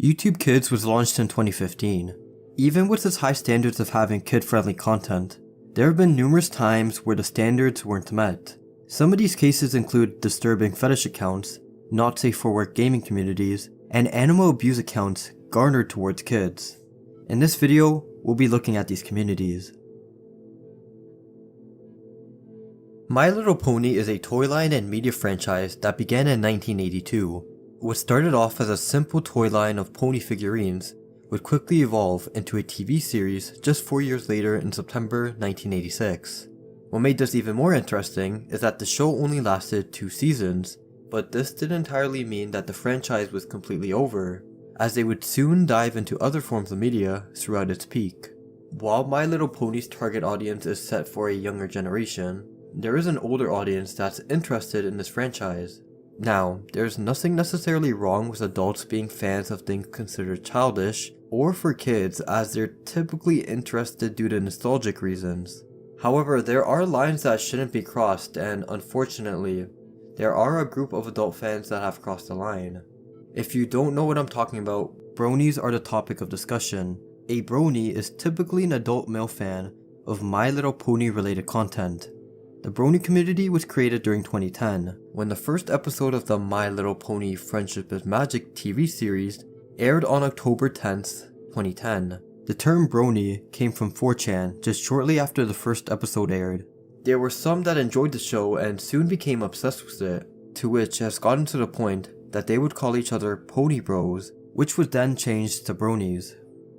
YouTube Kids was launched in 2015. Even with its high standards of having kid-friendly content, there have been numerous times where the standards weren't met. Some of these cases include disturbing fetish accounts, not safe for work gaming communities, and animal abuse accounts garnered towards kids. In this video, we'll be looking at these communities. My Little Pony is a toy line and media franchise that began in 1982. What started off as a simple toy line of pony figurines would quickly evolve into a TV series just 4 years later in September 1986. What made this even more interesting is that the show only lasted 2 seasons, but this didn't entirely mean that the franchise was completely over, as they would soon dive into other forms of media throughout its peak. While My Little Pony's target audience is set for a younger generation, there is an older audience that's interested in this franchise. Now, there's nothing necessarily wrong with adults being fans of things considered childish or for kids, as they're typically interested due to nostalgic reasons. However, there are lines that shouldn't be crossed, and unfortunately, there are a group of adult fans that have crossed the line. If you don't know what I'm talking about, bronies are the topic of discussion. A brony is typically an adult male fan of My Little Pony related content. The brony community was created during 2010, when the first episode of the My Little Pony Friendship is Magic TV series aired on October 10th, 2010. The term brony came from 4chan just shortly after the first episode aired. There were some that enjoyed the show and soon became obsessed with it, to which has gotten to the point that they would call each other pony bros, which was then changed to bronies.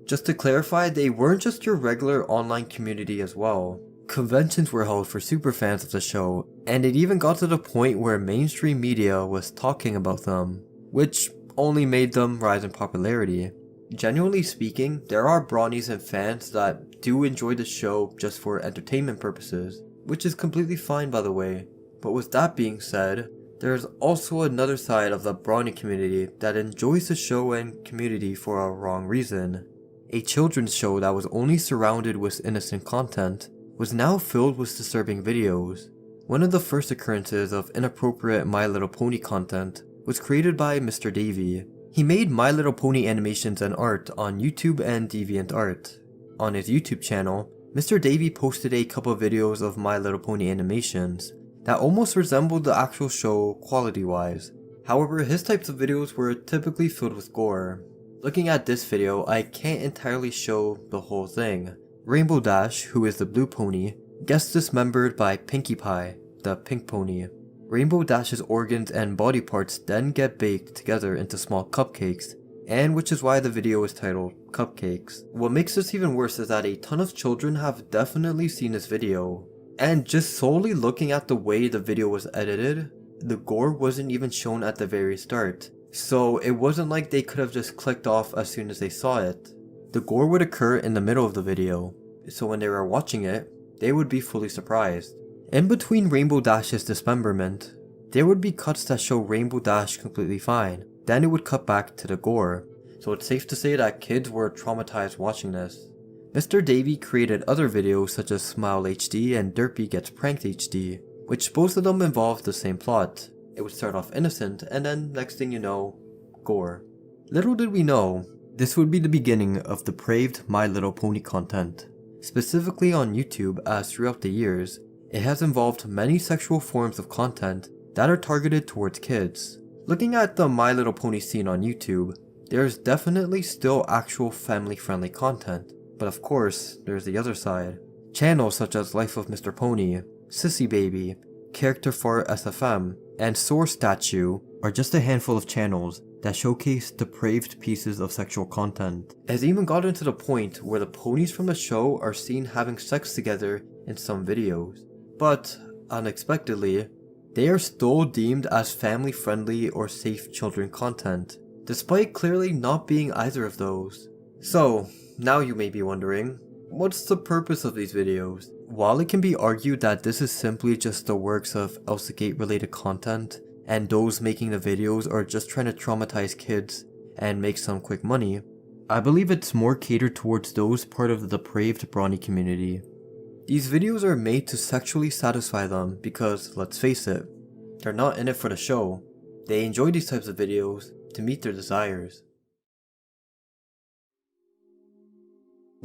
Just to clarify, they weren't just your regular online community as well. Conventions were held for superfans of the show, and it even got to the point where mainstream media was talking about them, which only made them rise in popularity. Genuinely speaking, there are bronies and fans that do enjoy the show just for entertainment purposes, which is completely fine by the way. But with that being said, there is also another side of the brony community that enjoys the show and community for a wrong reason. A children's show that was only surrounded with innocent content was now filled with disturbing videos. One of the first occurrences of inappropriate My Little Pony content was created by Mr. Davey. He made My Little Pony animations and art on YouTube and DeviantArt. On his YouTube channel, Mr. Davey posted a couple of videos of My Little Pony animations that almost resembled the actual show quality-wise. However, his types of videos were typically filled with gore. Looking at this video, I can't entirely show the whole thing. Rainbow Dash, who is the blue pony, gets dismembered by Pinkie Pie, the pink pony. Rainbow Dash's organs and body parts then get baked together into small cupcakes, and which is why the video is titled Cupcakes. What makes this even worse is that a ton of children have definitely seen this video, and just solely looking at the way the video was edited, the gore wasn't even shown at the very start, so it wasn't like they could have just clicked off as soon as they saw it. The gore would occur in the middle of the video, so when they were watching it, they would be fully surprised. In between Rainbow Dash's dismemberment, there would be cuts that show Rainbow Dash completely fine, then it would cut back to the gore, so it's safe to say that kids were traumatized watching this. Mr. Davey created other videos such as Smile HD and Derpy Gets Pranked HD, which both of them involved the same plot. It would start off innocent, and then next thing you know, gore. Little did we know, this would be the beginning of depraved My Little Pony content, specifically on YouTube, as throughout the years, it has involved many sexual forms of content that are targeted towards kids. Looking at the My Little Pony scene on YouTube, there's definitely still actual family-friendly content, but of course, there's the other side. Channels such as Life of Mr. Pony, Sissy Baby, Character for SFM, and Source Statue are just a handful of channels that showcase depraved pieces of sexual content. It has even gotten to the point where the ponies from the show are seen having sex together in some videos. But, unexpectedly, they are still deemed as family-friendly or safe children content, despite clearly not being either of those. So, now you may be wondering, what's the purpose of these videos? While it can be argued that this is simply just the works of Elsagate related content, and those making the videos are just trying to traumatize kids and make some quick money, I believe it's more catered towards those part of the depraved brony community. These videos are made to sexually satisfy them because, let's face it, they're not in it for the show. They enjoy these types of videos to meet their desires.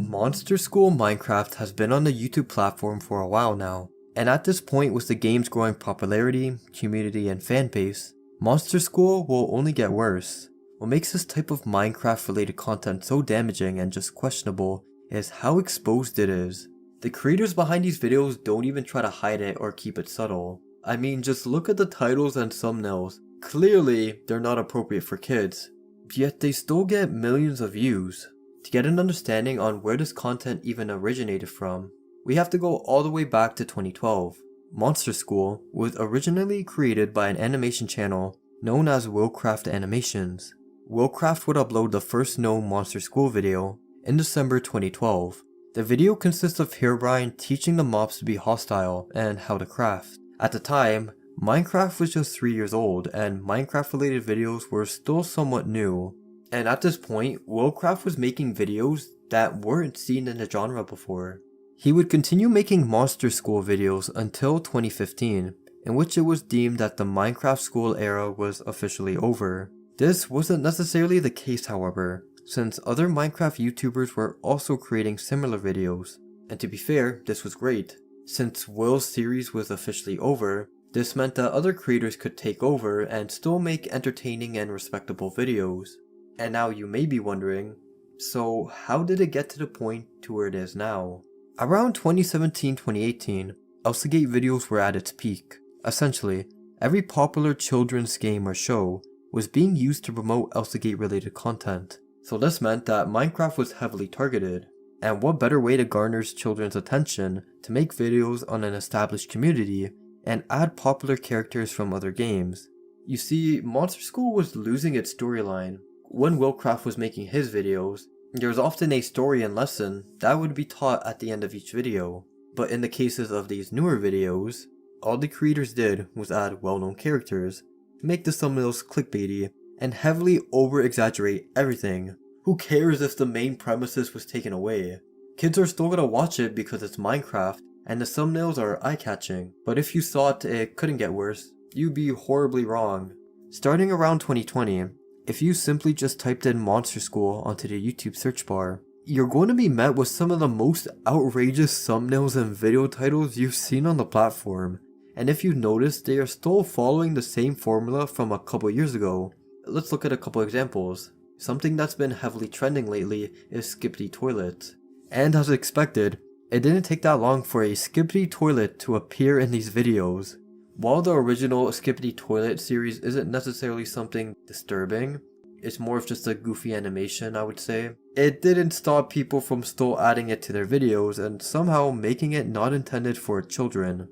Monster School Minecraft has been on the YouTube platform for a while now, and at this point with the game's growing popularity, community, and fan base, Monster School will only get worse. What makes this type of Minecraft related content so damaging and just questionable is how exposed it is. The creators behind these videos don't even try to hide it or keep it subtle. I mean, just look at the titles and thumbnails. Clearly, they're not appropriate for kids, yet they still get millions of views. To get an understanding on where this content even originated from, we have to go all the way back to 2012. Monster School was originally created by an animation channel known as Willcraft Animations. Willcraft would upload the first known Monster School video in December 2012. The video consists of Herobrine teaching the mobs to be hostile and how to craft. At the time, Minecraft was just 3 years old and Minecraft related videos were still somewhat new. And at this point, Willcraft was making videos that weren't seen in the genre before. He would continue making Monster School videos until 2015, in which it was deemed that the Minecraft School era was officially over. This wasn't necessarily the case however, since other Minecraft YouTubers were also creating similar videos. And to be fair, this was great. Since Will's series was officially over, this meant that other creators could take over and still make entertaining and respectable videos. And now you may be wondering, so how did it get to the point to where it is now? Around 2017-2018, Elsagate videos were at its peak. Essentially, every popular children's game or show was being used to promote Elsagate related content. So this meant that Minecraft was heavily targeted. And what better way to garner children's attention to make videos on an established community and add popular characters from other games? You see, Monster School was losing its storyline. When Willcraft was making his videos, there was often a story and lesson that would be taught at the end of each video. But in the cases of these newer videos, all the creators did was add well-known characters, make the thumbnails clickbaity, and heavily over-exaggerate everything. Who cares if the main premises was taken away? Kids are still gonna watch it because it's Minecraft, and the thumbnails are eye-catching. But if you thought it couldn't get worse, you'd be horribly wrong. Starting around 2020, if you simply just typed in Monster School onto the YouTube search bar, you're going to be met with some of the most outrageous thumbnails and video titles you've seen on the platform. And if you notice, they are still following the same formula from a couple years ago. Let's look at a couple examples. Something that's been heavily trending lately is Skippity Toilet. And as expected, it didn't take that long for a Skippity Toilet to appear in these videos. While the original Skippity Toilet series isn't necessarily something disturbing, it's more of just a goofy animation, I would say, it didn't stop people from still adding it to their videos and somehow making it not intended for children.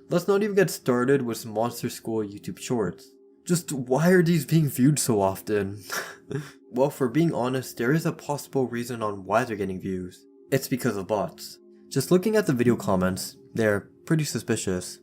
Let's not even get started with Monster School YouTube Shorts. Just why are these being viewed so often? Well, for being honest, there is a possible reason on why they're getting views. It's because of bots. Just looking at the video comments, they're pretty suspicious.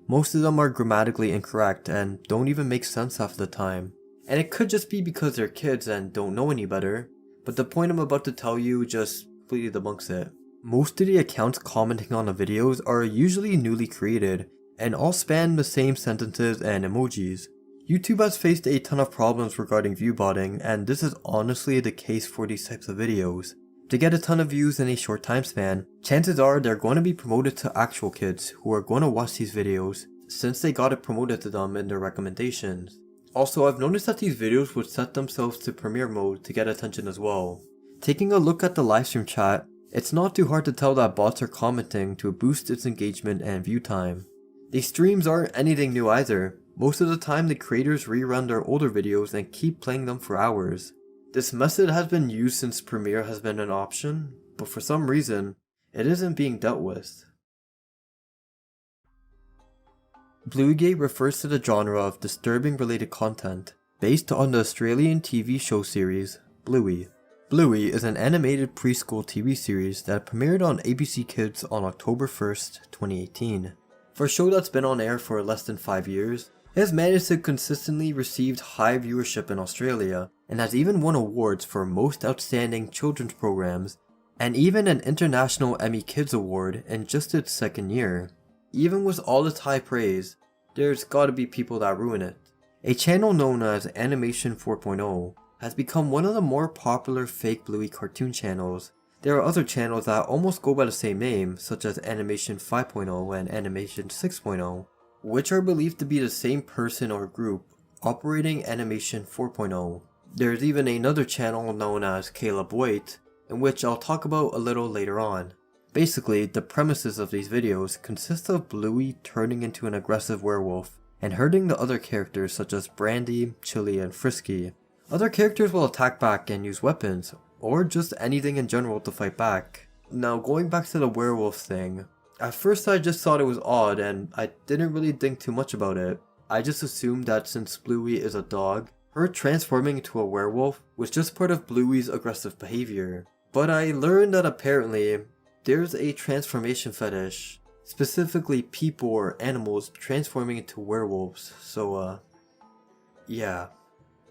Most of them are grammatically incorrect and don't even make sense half the time. And it could just be because they're kids and don't know any better, but the point I'm about to tell you just completely debunks it. Most of the accounts commenting on the videos are usually newly created and all span the same sentences and emojis. YouTube has faced a ton of problems regarding view botting, and this is honestly the case for these types of videos. To get a ton of views in a short time span, chances are they're going to be promoted to actual kids who are going to watch these videos since they got it promoted to them in their recommendations. Also, I've noticed that these videos would set themselves to premiere mode to get attention as well. Taking a look at the livestream chat, it's not too hard to tell that bots are commenting to boost its engagement and view time. These streams aren't anything new either. Most of the time the creators rerun their older videos and keep playing them for hours. This method has been used since Premiere has been an option, but for some reason, it isn't being dealt with. BlueyGate refers to the genre of disturbing related content based on the Australian TV show series Bluey. Bluey is an animated preschool TV series that premiered on ABC Kids on October 1st, 2018. For a show that's been on air for less than 5 years, it has managed to consistently receive high viewership in Australia and has even won awards for Most Outstanding Children's Programs and even an International Emmy Kids Award in just its second year. Even with all its high praise, there's gotta be people that ruin it. A channel known as Animation 4.0 has become one of the more popular fake Bluey cartoon channels. There are other channels that almost go by the same name, such as Animation 5.0 and Animation 6.0, which are believed to be the same person or group operating Animation 4.0. There's even another channel known as Caleb White, in which I'll talk about a little later on. Basically, the premises of these videos consist of Bluey turning into an aggressive werewolf and hurting the other characters such as Brandy, Chili, and Frisky. Other characters will attack back and use weapons, or just anything in general to fight back. Now going back to the werewolf thing, at first I just thought it was odd and I didn't really think too much about it. I just assumed that since Bluey is a dog, her transforming into a werewolf was just part of Bluey's aggressive behavior. But I learned that apparently, there's a transformation fetish, specifically people or animals transforming into werewolves, so yeah.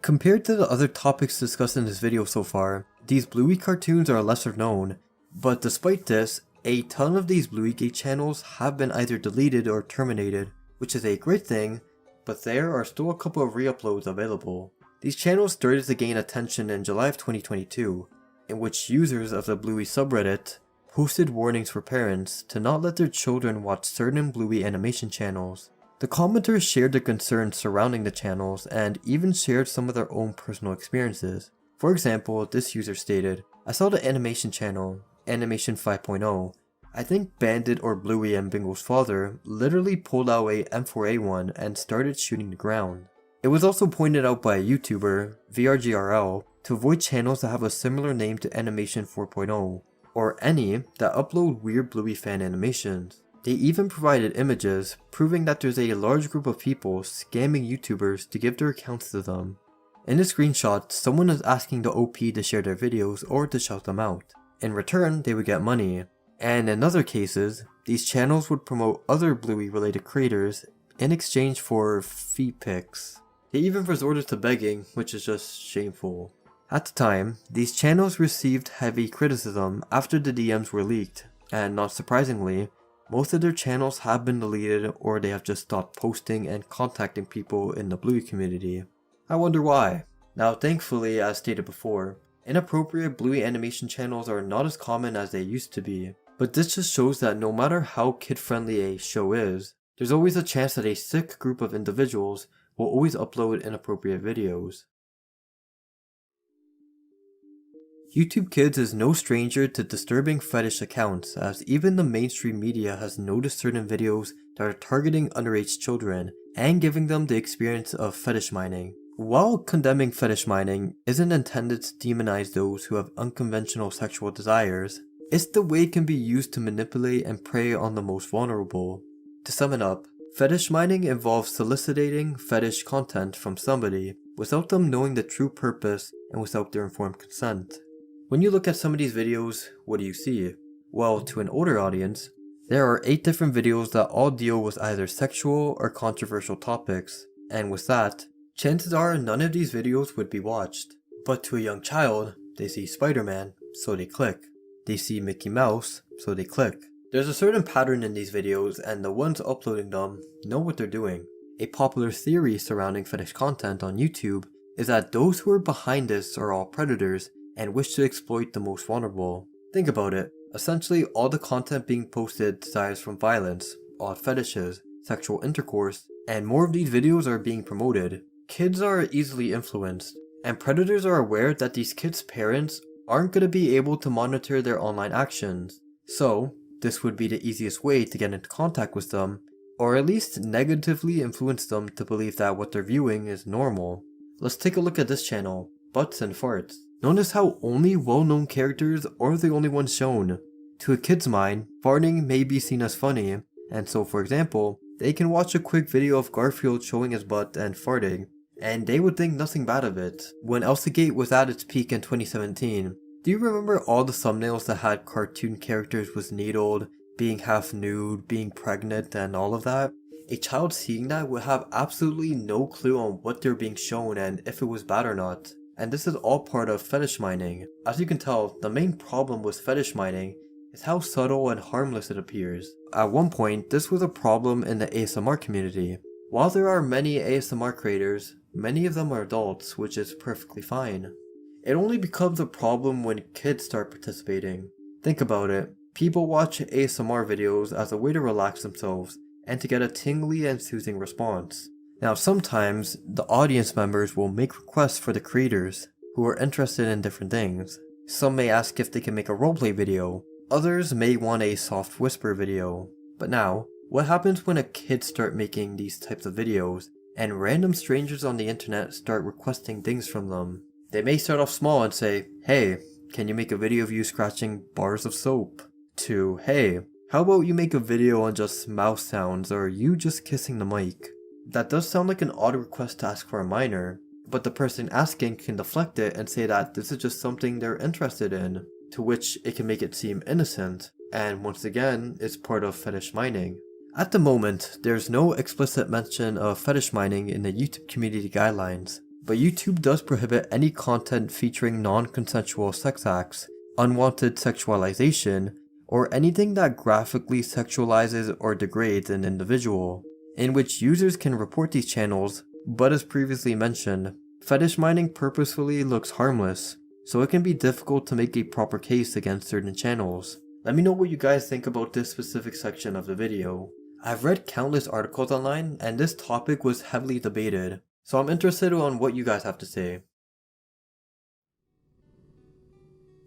Compared to the other topics discussed in this video so far, these Bluey cartoons are lesser known, but despite this, a ton of these BlueyGate channels have been either deleted or terminated, which is a great thing, but there are still a couple of re-uploads available. These channels started to gain attention in July of 2022, in which users of the Bluey subreddit posted warnings for parents to not let their children watch certain Bluey animation channels. The commenters shared their concerns surrounding the channels and even shared some of their own personal experiences. For example, this user stated, "I saw the animation channel, Animation 5.0. I think Bandit or Bluey and Bingo's father literally pulled out a M4A1 and started shooting the ground." It was also pointed out by a YouTuber, VRGRL, to avoid channels that have a similar name to Animation 4.0, or any that upload weird Bluey fan animations. They even provided images proving that there's a large group of people scamming YouTubers to give their accounts to them. In the screenshot, someone is asking the OP to share their videos or to shout them out. In return, they would get money. And in other cases, these channels would promote other Bluey related creators in exchange for feet pics. They even resorted to begging, which is just shameful. At the time, these channels received heavy criticism after the DMs were leaked, and not surprisingly, most of their channels have been deleted or they have just stopped posting and contacting people in the Bluey community. I wonder why. Now thankfully, as stated before, inappropriate Bluey animation channels are not as common as they used to be, but this just shows that no matter how kid-friendly a show is, there's always a chance that a sick group of individuals will always upload inappropriate videos. YouTube Kids is no stranger to disturbing fetish accounts, as even the mainstream media has noticed certain videos that are targeting underage children and giving them the experience of fetish mining. While condemning fetish mining isn't intended to demonize those who have unconventional sexual desires, it's the way it can be used to manipulate and prey on the most vulnerable. To sum it up, fetish mining involves soliciting fetish content from somebody without them knowing the true purpose and without their informed consent. When you look at some of these videos, what do you see? Well, to an older audience, there are 8 different videos that all deal with either sexual or controversial topics, and with that, chances are none of these videos would be watched. But to a young child, they see Spider-Man, so they click. They see Mickey Mouse, so they click. There's a certain pattern in these videos, and the ones uploading them know what they're doing. A popular theory surrounding fetish content on YouTube is that those who are behind this are all predators and wish to exploit the most vulnerable. Think about it. Essentially, all the content being posted derives from violence, odd fetishes, sexual intercourse, and more of these videos are being promoted. Kids are easily influenced, and predators are aware that these kids' parents aren't going to be able to monitor their online actions. So, this would be the easiest way to get into contact with them, or at least negatively influence them to believe that what they're viewing is normal. Let's take a look at this channel, Butts and Farts. Notice how only well-known characters are the only ones shown. To a kid's mind, farting may be seen as funny, and so for example, they can watch a quick video of Garfield showing his butt and farting, and they would think nothing bad of it. When ElsaGate was at its peak in 2017, do you remember all the thumbnails that had cartoon characters with needled, being half nude, being pregnant, and all of that? A child seeing that would have absolutely no clue on what they're being shown and if it was bad or not. And this is all part of fetish mining. As you can tell, the main problem with fetish mining is how subtle and harmless it appears. At one point, this was a problem in the ASMR community. While there are many ASMR creators, many of them are adults, which is perfectly fine. It only becomes a problem when kids start participating. Think about it. People watch ASMR videos as a way to relax themselves and to get a tingly and soothing response. Now sometimes, the audience members will make requests for the creators who are interested in different things. Some may ask if they can make a roleplay video, others may want a soft whisper video. But now, what happens when a kid start making these types of videos and random strangers on the internet start requesting things from them? They may start off small and say, "Hey, can you make a video of you scratching bars of soap?" To, "Hey, how about you make a video on just mouse sounds or you just kissing the mic?" That does sound like an odd request to ask for a minor, but the person asking can deflect it and say that this is just something they're interested in, to which it can make it seem innocent, and once again, it's part of fetish mining. At the moment, there's no explicit mention of fetish mining in the YouTube community guidelines, but YouTube does prohibit any content featuring non-consensual sex acts, unwanted sexualization, or anything that graphically sexualizes or degrades an individual, in which users can report these channels, but as previously mentioned, fetish mining purposefully looks harmless, so it can be difficult to make a proper case against certain channels. Let me know what you guys think about this specific section of the video. I've read countless articles online, and this topic was heavily debated, so I'm interested on what you guys have to say.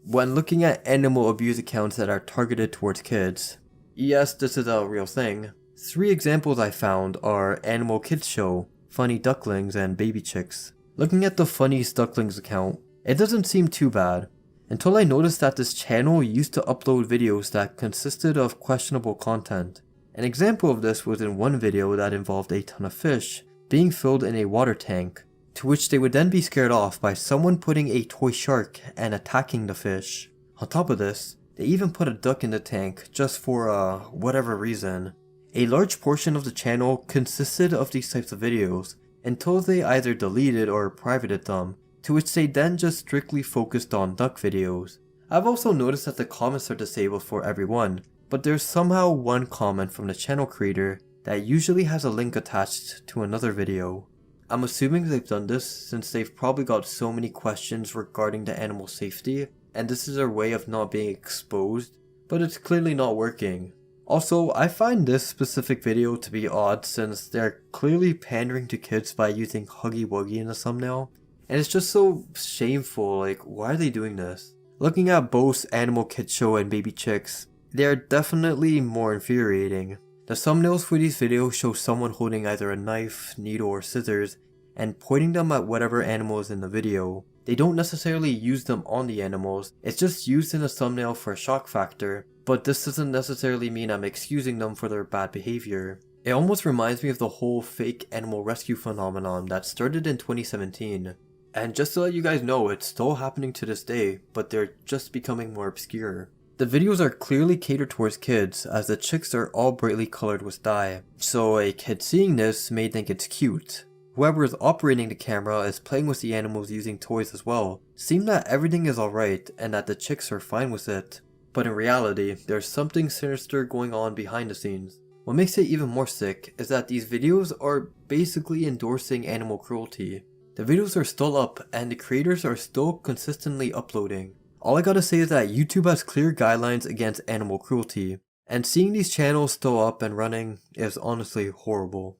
When looking at animal abuse accounts that are targeted towards kids, yes, this is a real thing. 3 examples I found are Animal Kids Show, Funny Ducklings, and Baby Chicks. Looking at the Funniest Ducklings account, it doesn't seem too bad, until I noticed that this channel used to upload videos that consisted of questionable content. An example of this was in one video that involved a ton of fish being filled in a water tank, to which they would then be scared off by someone putting a toy shark and attacking the fish. On top of this, they even put a duck in the tank just for whatever reason. A large portion of the channel consisted of these types of videos, until they either deleted or privated them, to which they then just strictly focused on duck videos. I've also noticed that the comments are disabled for everyone, but there's somehow one comment from the channel creator that usually has a link attached to another video. I'm assuming they've done this since they've probably got so many questions regarding the animal safety, and this is their way of not being exposed, but it's clearly not working. Also, I find this specific video to be odd since they're clearly pandering to kids by using Huggy Wuggy in the thumbnail, and it's just so shameful, like why are they doing this? Looking at both Animal Kids Show and Baby Chicks, they are definitely more infuriating. The thumbnails for these videos show someone holding either a knife, needle, or scissors and pointing them at whatever animal is in the video. They don't necessarily use them on the animals, it's just used in the thumbnail for a shock factor, but this doesn't necessarily mean I'm excusing them for their bad behavior. It almost reminds me of the whole fake animal rescue phenomenon that started in 2017. And just to let you guys know, it's still happening to this day, but they're just becoming more obscure. The videos are clearly catered towards kids, as the chicks are all brightly colored with dye, so a kid seeing this may think it's cute. Whoever is operating the camera is playing with the animals using toys as well, seeing that everything is alright and that the chicks are fine with it. But in reality, there's something sinister going on behind the scenes. What makes it even more sick is that these videos are basically endorsing animal cruelty. The videos are still up and the creators are still consistently uploading. All I gotta say is that YouTube has clear guidelines against animal cruelty, and seeing these channels still up and running is honestly horrible.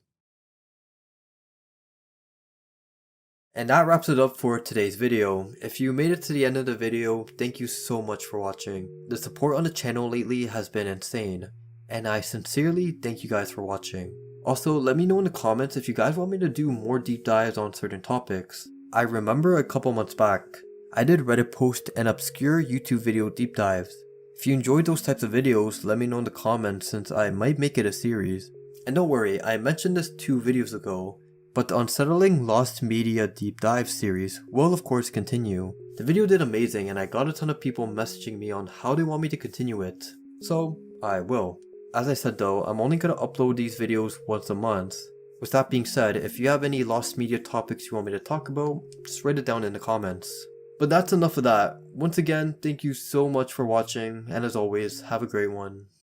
And that wraps it up for today's video. If you made it to the end of the video, thank you so much for watching. The support on the channel lately has been insane, and I sincerely thank you guys for watching. Also, let me know in the comments if you guys want me to do more deep dives on certain topics. I remember a couple months back, I did Reddit post and obscure YouTube video deep dives. If you enjoyed those types of videos, let me know in the comments since I might make it a series. And don't worry, I mentioned this 2 videos ago, but the Unsettling Lost Media Deep Dive series will of course continue. The video did amazing and I got a ton of people messaging me on how they want me to continue it, so I will. As I said though, I'm only going to upload these videos once a month. With that being said, if you have any lost media topics you want me to talk about, just write it down in the comments. But that's enough of that. Once again, thank you so much for watching, and as always, have a great one.